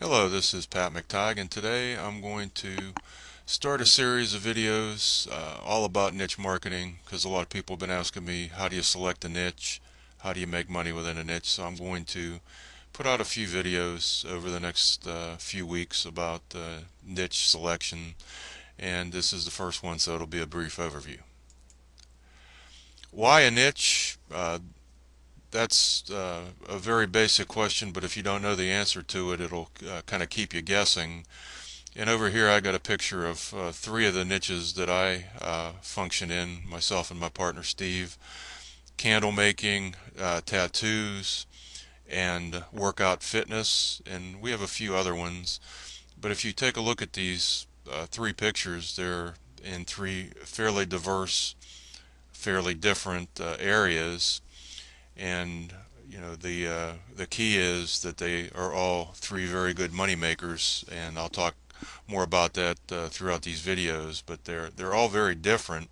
Hello, this is Pat McTigue, and today I'm going to start a series of videos all about niche marketing because a lot of people have been asking me, how do you select a niche? How do you make money within a niche? So I'm going to put out a few videos over the next few weeks about niche selection, and this is the first one, so it'll be a brief overview. Why a niche? That's a very basic question, but if you don't know the answer to it, it'll kind of keep you guessing. And over here I got a picture of three of the niches that I function in, myself and my partner Steve: candle making, tattoos, and workout fitness. And we have a few other ones. But if you take a look at these three pictures, they're in three fairly diverse, fairly different areas. And the key is that they are all three very good money makers, and I'll talk more about that throughout these videos. But they're all very different,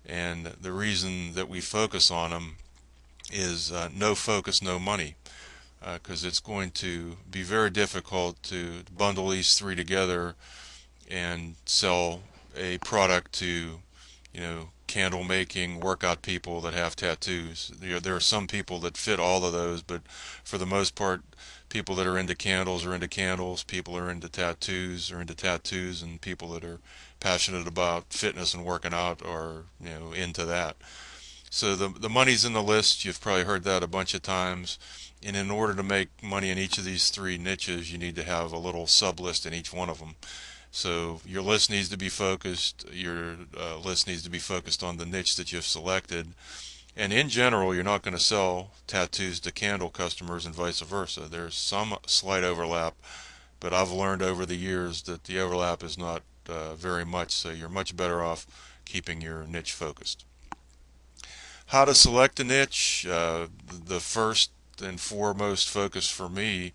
and the reason that we focus on them is no focus, no money, because it's going to be very difficult to bundle these three together and sell a product to, candle making workout people that have tattoos. There are some people that fit all of those, but for the most part, people that are into candles are into candles, people are into tattoos are into tattoos, and people that are passionate about fitness and working out are, into that. So the money's in the list. You've probably heard that a bunch of times. And in order to make money in each of these three niches, you need to have a little sub list in each one of them. So your list needs to be focused. Your list needs to be focused on the niche that you've selected. And in general, you're not going to sell tattoos to candle customers and vice versa. There's some slight overlap, but I've learned over the years that the overlap is not very much, so you're much better off keeping your niche focused. How to select a niche? The first and foremost focus for me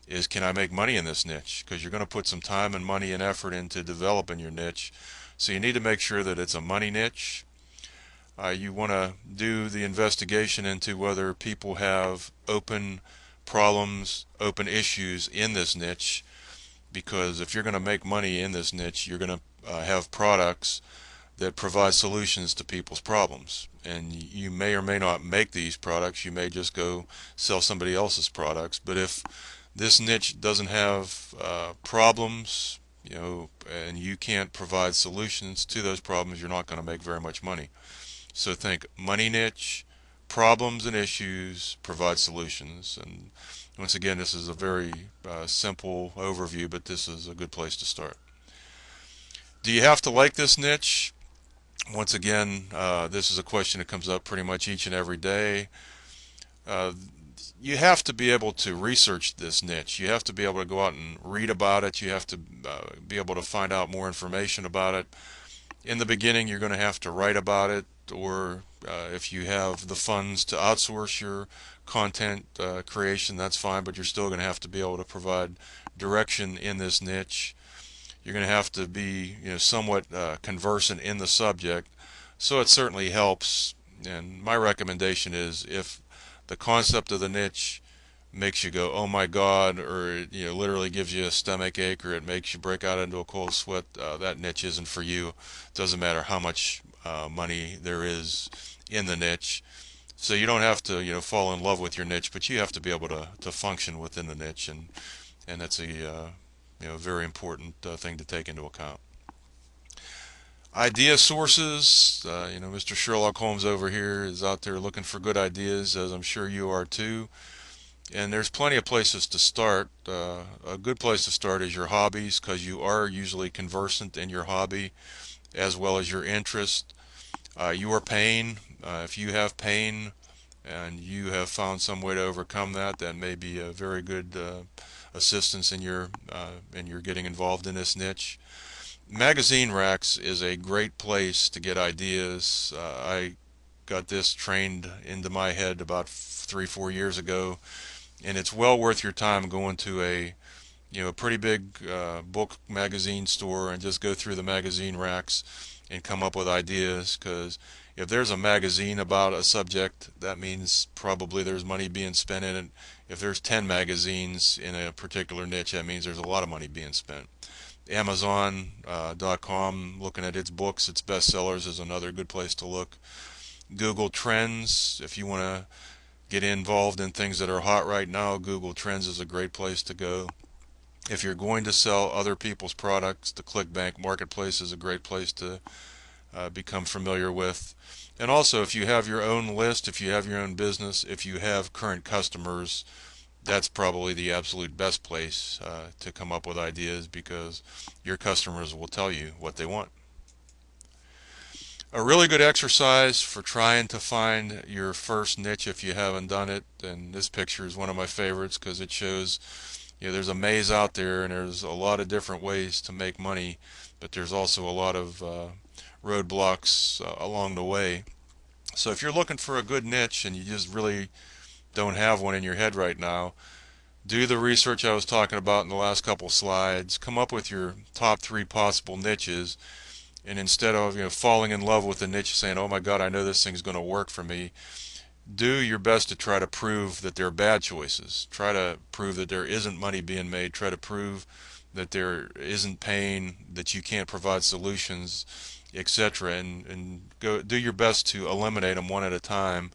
is, can I make money in this niche? Because you're going to put some time and money and effort into developing your niche. So you need to make sure that it's a money niche. You want to do the investigation into whether people have open problems, open issues in this niche, because if you're going to make money in this niche, you're going to have products that provide solutions to people's problems. And you may or may not make these products. You may just go sell somebody else's products. But if this niche doesn't have problems, and you can't provide solutions to those problems, you're not going to make very much money. So think money niche, problems and issues, provide solutions. And once again, this is a very simple overview, but this is a good place to start. Do you have to like this niche? Once again, this is a question that comes up pretty much each and every day. Uh, you have to be able to research this niche. You have to be able to go out and read about it. You have to be able to find out more information about it. In the beginning, you're going to have to write about it, or if you have the funds to outsource your content creation, that's fine, but you're still going to have to be able to provide direction in this niche. You're going to have to be, somewhat conversant in the subject. So it certainly helps. And my recommendation is, if the concept of the niche makes you go, "Oh my God," or it, literally gives you a stomach ache, or it makes you break out into a cold sweat, that niche isn't for you. It doesn't matter how much money there is in the niche. So you don't have to, fall in love with your niche, but you have to be able to function within the niche, and that's a very important thing to take into account. Idea sources. Mr. Sherlock Holmes over here is out there looking for good ideas, as I'm sure you are too. And there's plenty of places to start. A good place to start is your hobbies, because you are usually conversant in your hobby as well as your interest. Your pain. If you have pain and you have found some way to overcome that, that may be a very good assistance in your getting involved in this niche. Magazine racks is a great place to get ideas. I got this trained into my head about 3, 4 years ago, and it's well worth your time going to a pretty big book magazine store and just go through the magazine racks and come up with ideas, because If there's a magazine about a subject, that means probably there's money being spent in it. If there's 10 magazines in a particular niche, that means there's a lot of money being spent. Amazon.com, looking at its books, its bestsellers, is another good place to look. Google Trends, if you want to get involved in things that are hot right now, Google Trends is a great place to go. If you're going to sell other people's products, the ClickBank Marketplace is a great place to become familiar with. And also, if you have your own list, if you have your own business, if you have current customers, that's probably the absolute best place to come up with ideas, because your customers will tell you what they want. A really good exercise for trying to find your first niche if you haven't done it, and this picture is one of my favorites because it shows, there's a maze out there and there's a lot of different ways to make money, but there's also a lot of roadblocks along the way. So if you're looking for a good niche and you just really don't have one in your head right now, do the research I was talking about in the last couple slides. Come up with your top 3 possible niches, and instead of falling in love with the niche, saying, "Oh my God, I know this thing's going to work for me," do your best to try to prove that they're bad choices. Try to prove that there isn't money being made. Try to prove that there isn't pain, that you can't provide solutions, etc. And go do your best to eliminate them one at a time.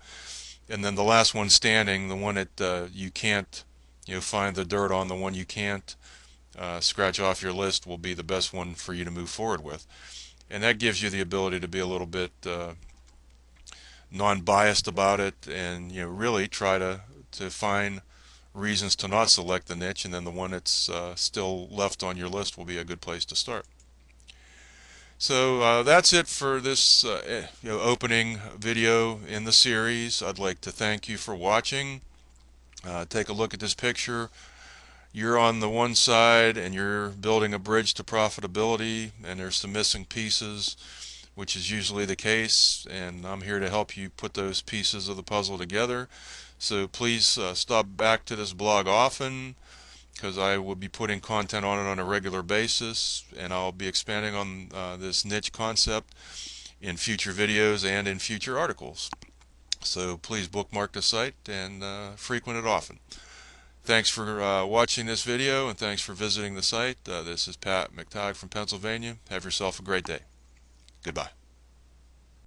And then the last one standing, the one that you can't, find the dirt on, the one you can't scratch off your list, will be the best one for you to move forward with. And that gives you the ability to be a little bit non-biased about it, and really try to find reasons to not select the niche, and then the one that's still left on your list will be a good place to start. So that's it for this opening video in the series. I'd like to thank you for watching. Take a look at this picture. You're on the one side and you're building a bridge to profitability, and there's some missing pieces, which is usually the case, and I'm here to help you put those pieces of the puzzle together. So please stop back to this blog often, because I will be putting content on it on a regular basis, and I'll be expanding on this niche concept in future videos and in future articles. So please bookmark the site and frequent it often. Thanks for watching this video, and thanks for visiting the site. This is Pat McTigue from Pennsylvania. Have yourself a great day. Goodbye.